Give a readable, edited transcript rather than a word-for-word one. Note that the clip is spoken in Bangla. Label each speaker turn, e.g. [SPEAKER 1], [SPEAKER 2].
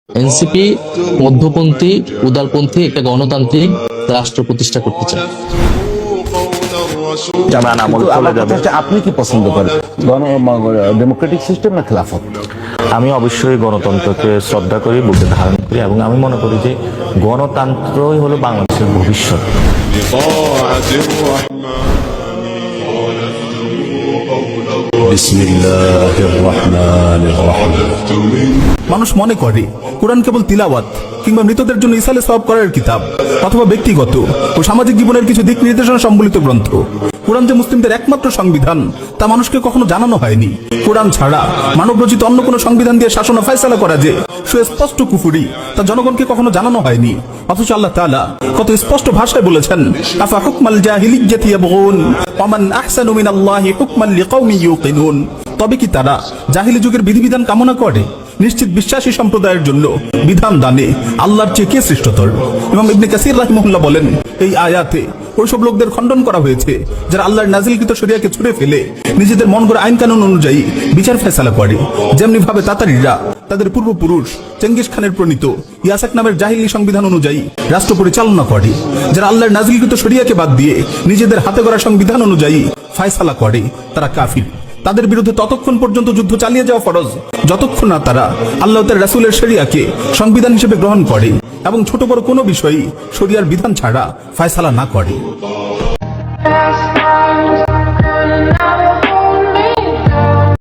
[SPEAKER 1] এনসিপি মধ্যপন্থী উদারপন্থী একটা গণতান্ত্রিক রাষ্ট্র প্রতিষ্ঠা করতে চায়।
[SPEAKER 2] আপনি কি পছন্দ করেন, ডেমোক্রেটিক সিস্টেম না খেলাফত?
[SPEAKER 3] আমি অবশ্যই গণতন্ত্রকে শ্রদ্ধা করি, বুকে ধারণ করি, এবং আমি মনে করি যে গণতন্ত্রই হলো বাংলাদেশের ভবিষ্যৎ।
[SPEAKER 4] মানুষ মনে করে কোরআন কেবল তিলাওয়াত কিংবা মৃতদের জন্য ইসালে সওয়াব করার কিতাব, অথবা ব্যক্তিগত ও সামাজিক জীবনের কিছু দিক নির্দেশনা সম্বলিত গ্রন্থ। কোরআন যে মুসলিমদের একমাত্র সংবিধান তা মানুষকে কখনো জানানো হয়নি। কোরআন ছাড়া মানবরচিত অন্য কোনো সংবিধান দিয়ে শাসন ও ফয়সালা করা যে সুস্পষ্ট কুফরি তা জনগণকে কখনো জানানো হয়নি। অথচ আল্লাহ তাআলা কত স্পষ্ট ভাষায় বলেছেন, আফা হুকমাল জাহিলিয়্যাতি ইয়াবগুন ওয়া মান আহসানু মিনাল্লাহি হুকমান লিকাওমিন ইউকিনুন। তবে কি তারা জাহিলি যুগের বিধিবিধান কামনা করে? নিশ্চিত বিশ্বাসী সম্প্রদায়ের জন্য বিধান দানে আল্লাহর চেয়ে কে শ্রেষ্ঠতর? ইমাম ইবনে কাসির রাহিমাহুল্লাহ বলেন, এই আয়াতে ওইসব লোকদের খণ্ডন করা হয়েছে যারা আল্লাহর নাজিলকৃত শরিয়াকে ছুঁড়ে ফেলে নিজেদের মন গড়া আইন কানুন অনুযায়ী বিচার ফয়সালা করে। যেমনি ভাবে তাতারিরা তাদের পূর্বপুরুষ চেঙ্গিস খানের প্রণীত ইয়াসাক নামের জাহিলি সংবিধান অনুযায়ী রাষ্ট্র পরিচালনা করে। যারা আল্লাহর নাজিলকৃত শরিয়াকে বাদ দিয়ে নিজেদের হাতে গড়া সংবিধান অনুযায়ী ফয়সালা করে, তারা কাফির। তাদের বিরুদ্ধে ততক্ষণ পর্যন্ত যুদ্ধ চালিয়ে যাওয়া ফরজ যতক্ষণ না তারা আল্লাহ তার রাসূলের শরিয়াকে সংবিধান হিসেবে গ্রহণ করে এবং ছোট বড় কোনো বিষয়ই শরিয়ার বিধান ছাড়া ফয়সালা না করে।